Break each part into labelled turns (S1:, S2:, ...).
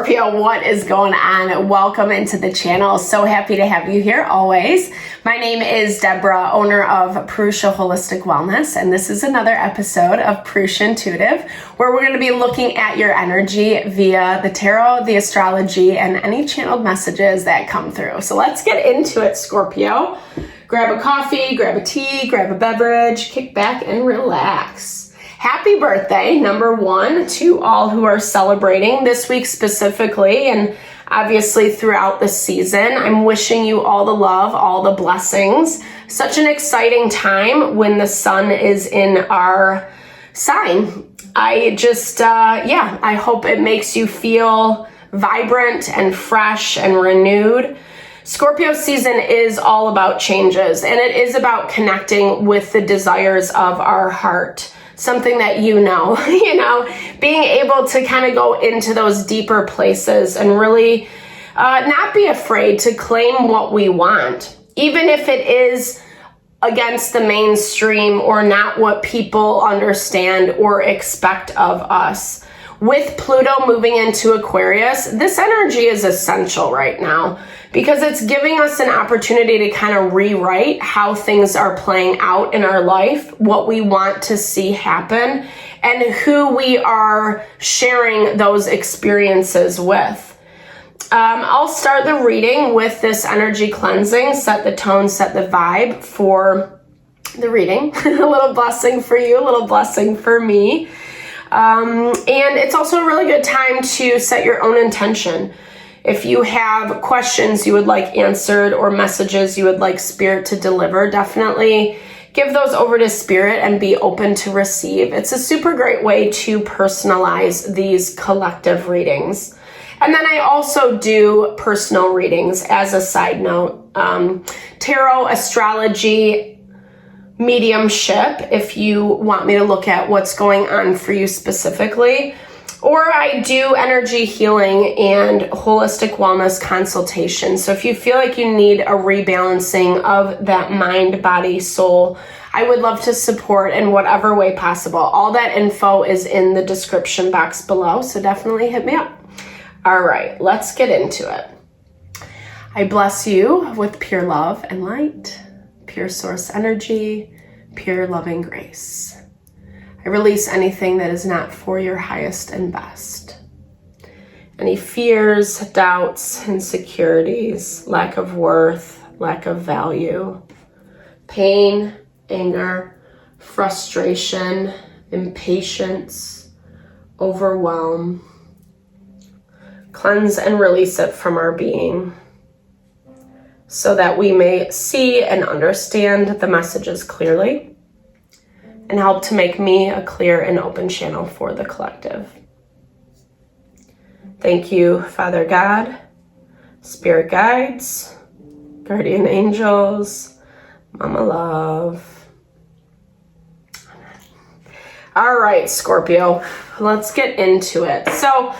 S1: Scorpio, what is going on? Welcome into the channel. So happy to have you here always. My name is Deborah, owner of Purusha Holistic Wellness, and this is another episode of Purusha Intuitive, where we're going to be looking at your energy via the tarot, the astrology, and any channeled messages that come through. So let's get into it, Scorpio. Grab a coffee, grab a tea, grab a beverage, kick back and relax. Happy birthday, number one, to all who are celebrating this week specifically, and obviously throughout the season. I'm wishing you all the love, all the blessings. Such an exciting time when the sun is in our sign. I just, I hope it makes you feel vibrant and fresh and renewed. Scorpio season is all about changes, and it is about connecting with the desires of our heart. Something that you know, being able to kind of go into those deeper places and really not be afraid to claim what we want, even if it is against the mainstream or not what people understand or expect of us. With Pluto moving into Aquarius, this energy is essential right now because it's giving us an opportunity to kind of rewrite how things are playing out in our life, what we want to see happen, and who we are sharing those experiences with. I'll start the reading with this energy cleansing, set the tone, set the vibe for the reading. A little blessing for you, a little blessing for me. And it's also a really good time to set your own intention. If you have questions you would like answered or messages you would like Spirit to deliver, definitely give those over to Spirit and be open to receive. It's a super great way to personalize these collective readings. And then I also do personal readings as a side note. Tarot, astrology, mediumship, if you want me to look at what's going on for you specifically. Or I do energy healing and holistic wellness consultation. So if you feel like you need a rebalancing of that mind, body, soul, I would love to support in whatever way possible. All that info is in the description box below, so definitely hit me up. All right, let's get into it. I bless you with pure love and light, pure source energy, pure loving grace. I release anything that is not for your highest and best. Any fears, doubts, insecurities, lack of worth, lack of value, pain, anger, frustration, impatience, overwhelm. Cleanse and release it from our being so that we may see and understand the messages clearly and help to make me a clear and open channel for the collective. Thank you, Father God, Spirit guides, guardian angels, Mama Love. All right, Scorpio, let's get into it. So,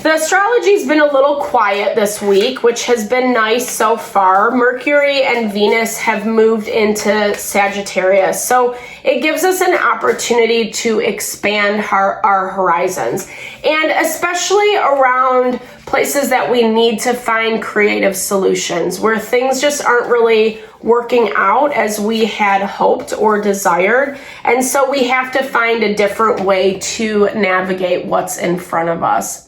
S1: the astrology's been a little quiet this week, which has been nice so far. Mercury and Venus have moved into Sagittarius, so it gives us an opportunity to expand our horizons, and especially around places that we need to find creative solutions, where things just aren't really working out as we had hoped or desired, and so we have to find a different way to navigate what's in front of us.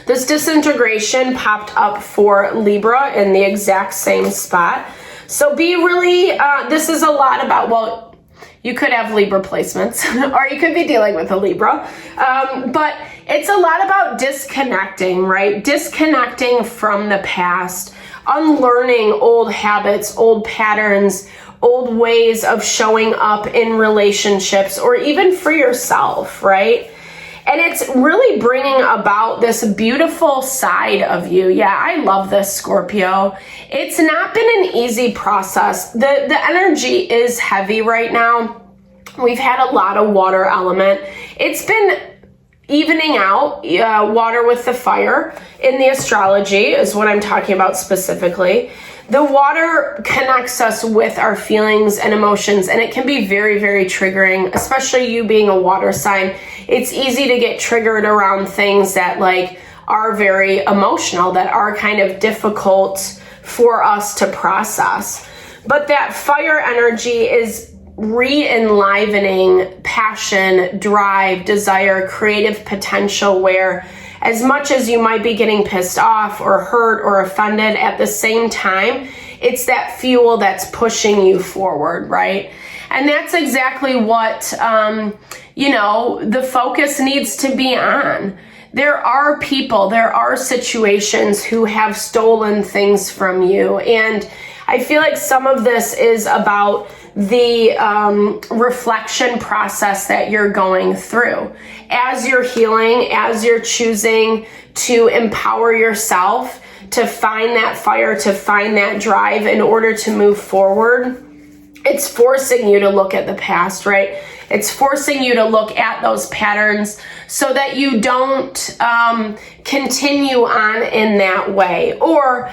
S1: This disintegration popped up for Libra in the exact same spot. So be really, this is a lot about, well, you could have Libra placements or you could be dealing with a Libra. But it's a lot about disconnecting, right? Disconnecting from the past, unlearning old habits, old patterns, old ways of showing up in relationships or even for yourself, right? And it's really bringing about this beautiful side of you. Yeah, I love this, Scorpio. It's not been an easy process. The energy is heavy right now. We've had a lot of water element. It's been evening out, water with the fire in the astrology is what I'm talking about specifically. the water connects us with our feelings and emotions, and it can be very, very triggering, especially you being a water sign. It's easy to get triggered around things that like are very emotional, that are kind of difficult for us to process. But that fire energy is re-enlivening passion, drive, desire, creative potential, where as much as you might be getting pissed off or hurt or offended, at the same time, it's that fuel that's pushing you forward, right? And that's exactly what, the focus needs to be on. There are people, there are situations who have stolen things from you. And I feel like some of this is about the reflection process that you're going through. As you're healing, as you're choosing to empower yourself, to find that fire, to find that drive in order to move forward, it's forcing you to look at the past, right? It's forcing you to look at those patterns so that you don't continue on in that way. Or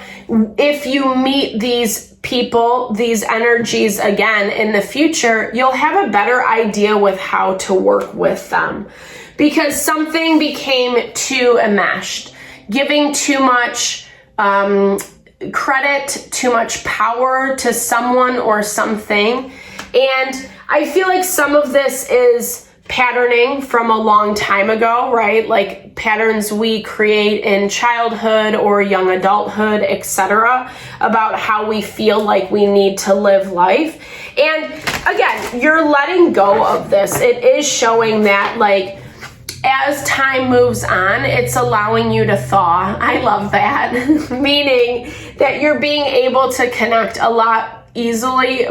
S1: if you meet these people, these energies again in the future, you'll have a better idea with how to work with them. Because something became too enmeshed, giving too much credit, too much power to someone or something. And I feel like some of this is patterning from a long time ago, right? Like patterns we create in childhood or young adulthood, etc., about how we feel like we need to live life. And again, you're letting go of this. It is showing that, like, as time moves on, it's allowing you to thaw. I love that. Meaning that you're being able to connect a lot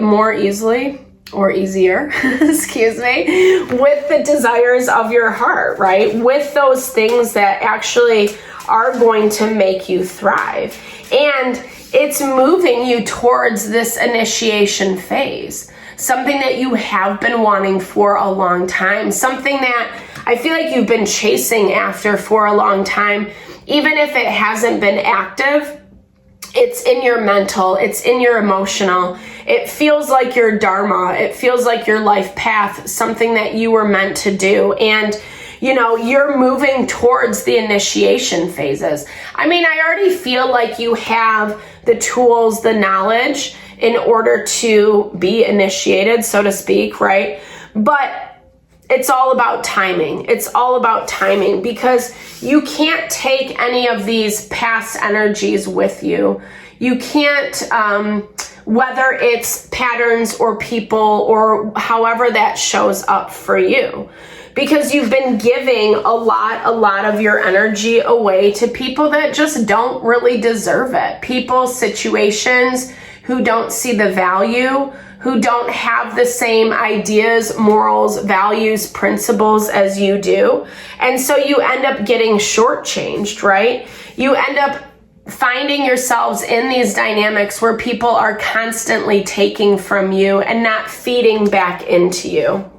S1: more easily, or easier, excuse me, with the desires of your heart, right? With those things that actually are going to make you thrive. And it's moving you towards this initiation phase, something that you have been wanting for a long time, something that I feel like you've been chasing after for a long time. Even if it hasn't been active, it's in your mental, it's in your emotional. It feels like your dharma. It feels like your life path, something that you were meant to do. And, you're moving towards the initiation phases. I mean, I already feel like you have the tools, the knowledge in order to be initiated, so to speak, right? But it's all about timing. It's all about timing, because you can't take any of these past energies with you. You can't, whether it's patterns or people or however that shows up for you, because you've been giving a lot of your energy away to people that just don't really deserve it. People, situations who don't see the value, who don't have the same ideas, morals, values, principles as you do. And so you end up getting shortchanged, right? You end up finding yourselves in these dynamics where people are constantly taking from you and not feeding back into you.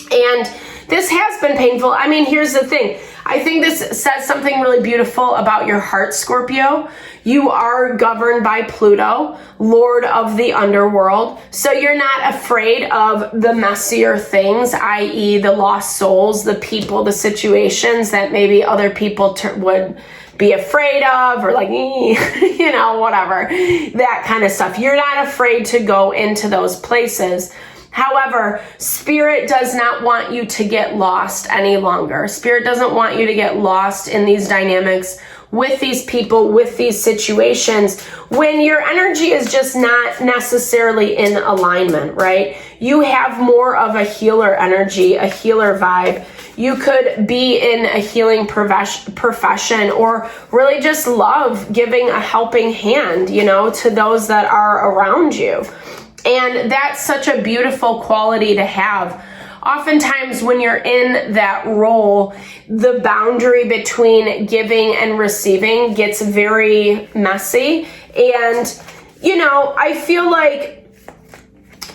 S1: And this has been painful. I mean, here's the thing. I think this says something really beautiful about your heart, Scorpio. You are governed by Pluto, Lord of the underworld. So you're not afraid of the messier things, i.e. the lost souls, the people, the situations that maybe other people would be afraid of, or like, whatever, that kind of stuff. You're not afraid to go into those places. However, Spirit does not want you to get lost any longer. Spirit doesn't want you to get lost in these dynamics with these people, with these situations, when your energy is just not necessarily in alignment, right? You have more of a healer energy, a healer vibe. You could be in a healing profession, or really just love giving a helping hand, to those that are around you. And that's such a beautiful quality to have. Oftentimes when you're in that role, the boundary between giving and receiving gets very messy. And, I feel like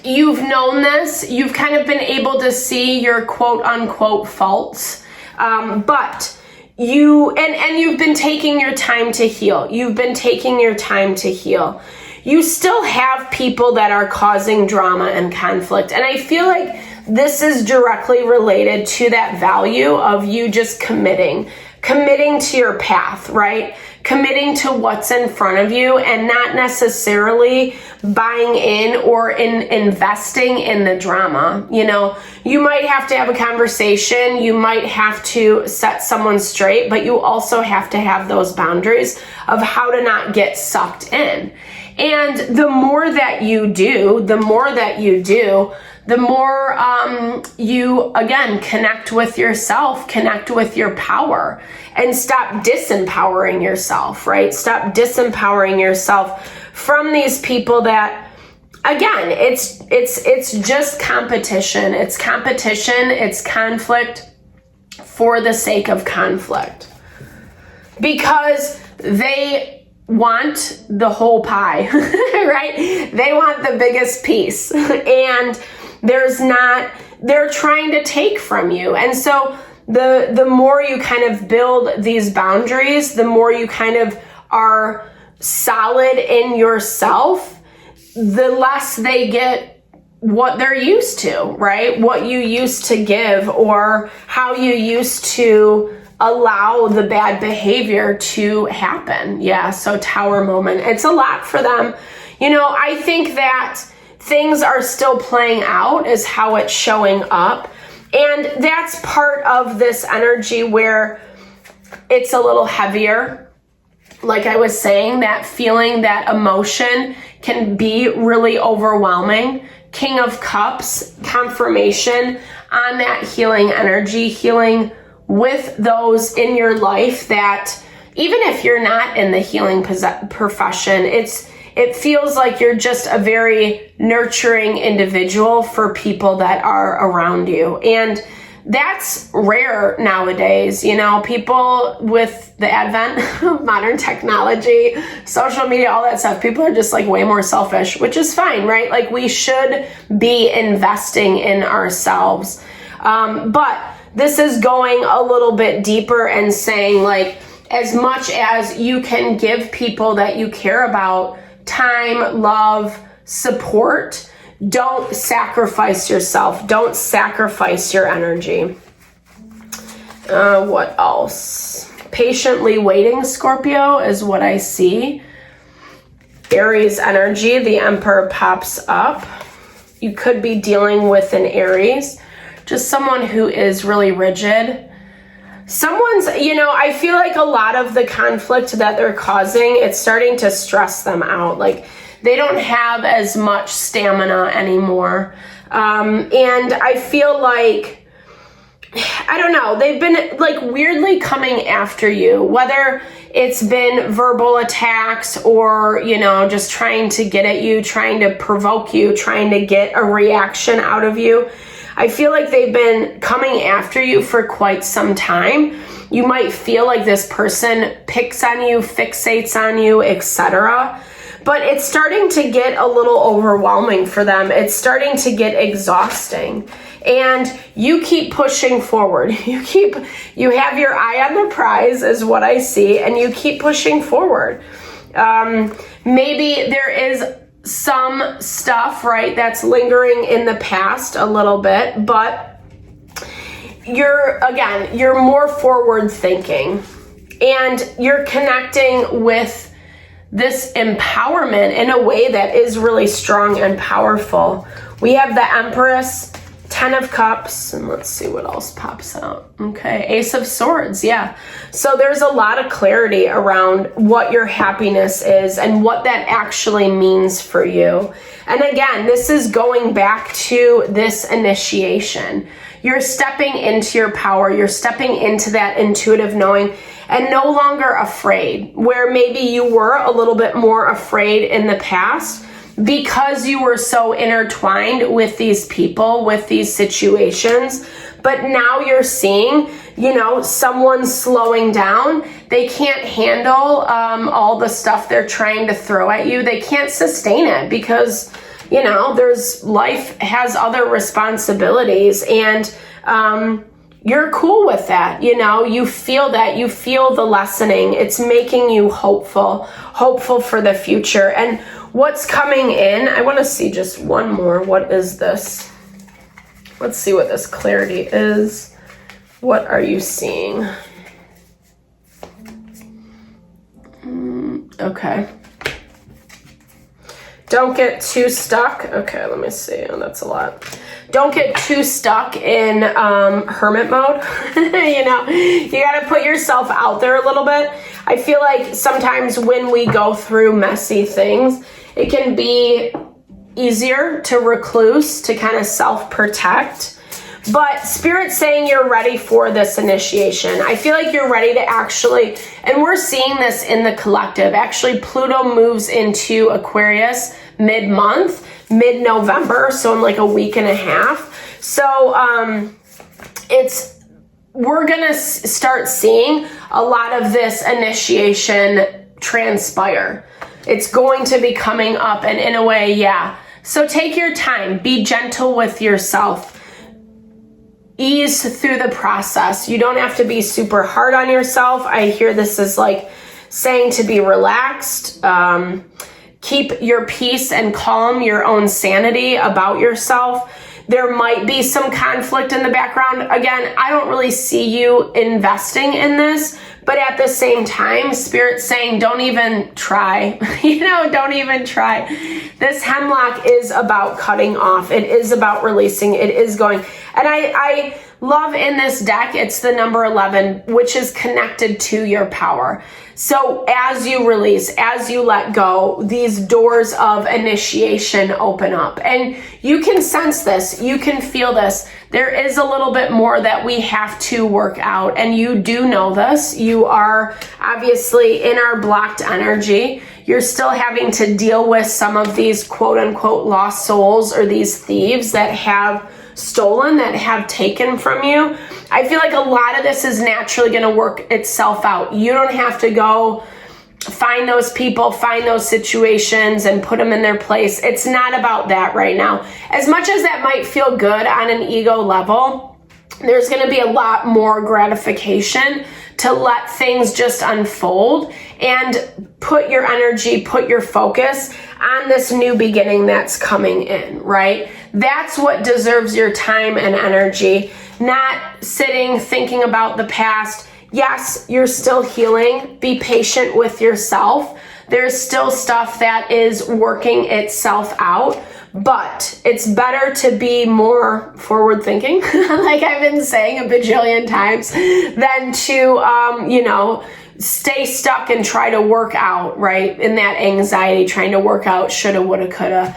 S1: you've known this. You've kind of been able to see your quote unquote faults. But you've been taking your time to heal. You've been taking your time to heal. you still have people that are causing drama and conflict. And I feel like this is directly related to that value of you just committing to your path, right? Committing to what's in front of you and not necessarily buying in or investing in the drama. You know, you might have to have a conversation, you might have to set someone straight, but you also have to have those boundaries of how to not get sucked in. And the more that you do, the more you, again, connect with yourself, connect with your power, and stop disempowering yourself, right? Stop disempowering yourself from these people that, again, it's just competition. It's competition, it's conflict for the sake of conflict. Because they want the whole pie, right? They want the biggest piece. And they're trying to take from you. And so the more you kind of build these boundaries, the more you kind of are solid in yourself, the less they get what they're used to, right? What you used to give or how you used to allow the bad behavior to happen. Yeah, so tower moment. It's a lot for them. You know, I think that things are still playing out is how it's showing up. And that's part of this energy where it's a little heavier. Like I was saying, that feeling, that emotion can be really overwhelming. King of Cups, confirmation on that healing energy, healing with those in your life that even if you're not in the healing profession, it feels like you're just a very nurturing individual for people that are around you. And that's rare nowadays. You know, people with the advent of modern technology, social media, all that stuff, people are just like way more selfish, which is fine, right? Like we should be investing in ourselves. But this is going a little bit deeper and saying, like, as much as you can give people that you care about time, love, support, don't sacrifice yourself. Don't sacrifice your energy. What else? Patiently waiting, Scorpio, is what I see. Aries energy, the Emperor pops up. You could be dealing with an Aries. Just someone who is really rigid. Someone's, you know, I feel like a lot of the conflict that they're causing, it's starting to stress them out. Like they don't have as much stamina anymore. And I feel like, I don't know, they've been like weirdly coming after you, whether it's been verbal attacks or, you know, just trying to get at you, trying to provoke you, trying to get a reaction out of you. I feel like they've been coming after you for quite some time. You might feel like this person picks on you, fixates on you, etc. But it's starting to get a little overwhelming for them. It's starting to get exhausting. And you keep pushing forward. You have your eye on the prize is what I see, and you keep pushing forward. Maybe there is some stuff, right, that's lingering in the past a little bit, but you're more forward thinking and you're connecting with this empowerment in a way that is really strong and powerful. We have the Empress, 10 of Cups, and let's see what else pops out. Okay, Ace of Swords, yeah. So there's a lot of clarity around what your happiness is and what that actually means for you. And again, this is going back to this initiation. You're stepping into your power. You're stepping into that intuitive knowing and no longer afraid, where maybe you were a little bit more afraid in the past because you were so intertwined with these people, with these situations. But now you're seeing, you know, someone slowing down. They can't handle all the stuff they're trying to throw at you. They can't sustain it because, you know, life has other responsibilities, and you're cool with that. You know, you feel the lessening. It's making you hopeful for the future. And what's coming in. I want to see just one more. What is this? Let's see what this clarity is. What are you seeing? Okay. Don't get too stuck. Okay, let me see. Oh, that's a lot. Don't get too stuck in hermit mode. You know, you got to put yourself out there a little bit. I feel like sometimes when we go through messy things, it can be easier to recluse, to kind of self-protect. But Spirit's saying you're ready for this initiation. I feel like you're ready to actually, and we're seeing this in the collective. Actually, Pluto moves into Aquarius mid-month, mid-November, so in like a week and a half. So we're gonna start seeing a lot of this initiation transpire. It's going to be coming up, and in a way, yeah. So take your time, be gentle with yourself. Ease through the process. You don't have to be super hard on yourself. I hear this as like saying to be relaxed. Keep your peace and calm your own sanity about yourself. There might be some conflict in the background. Again, I don't really see you investing in this, but at the same time, Spirit's saying don't even try. You know, don't even try. This hemlock is about cutting off. It is about releasing. It is going. And I love in this deck, it's the number 11, which is connected to your power. So as you release, as you let go, these doors of initiation open up. And you can sense this. You can feel this. There is a little bit more that we have to work out. And you do know this. You are obviously in our blocked energy. You're still having to deal with some of these quote unquote lost souls, or these thieves that have stolen, that have taken from you. I feel like a lot of this is naturally going to work itself out. You don't have to go find those people, find those situations and put them in their place. It's not about that right now. As much as that might feel good on an ego level, there's going to be a lot more gratification to let things just unfold and put your energy, put your focus on this new beginning that's coming in, right? That's what deserves your time and energy, not sitting thinking about the past. Yes, you're still healing. Be patient with yourself. There's still stuff that is working itself out, but it's better to be more forward thinking, like I've been saying a bajillion times, than to, stay stuck and try to work out, right? In that anxiety, trying to work out shoulda, woulda, coulda.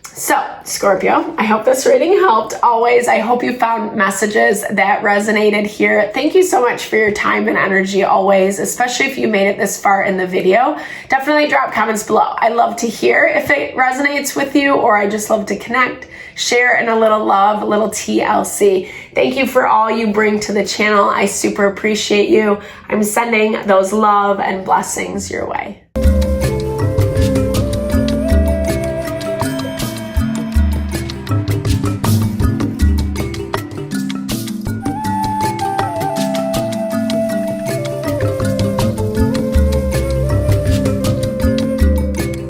S1: So, Scorpio, I hope this reading helped. Always, I hope you found messages that resonated here. Thank you so much for your time and energy always, especially if you made it this far in the video. Definitely drop comments below. I love to hear if it resonates with you, or I just love to connect, share, and a little love, a little TLC. Thank you for all you bring to the channel. I super appreciate you. I'm sending those love and blessings your way.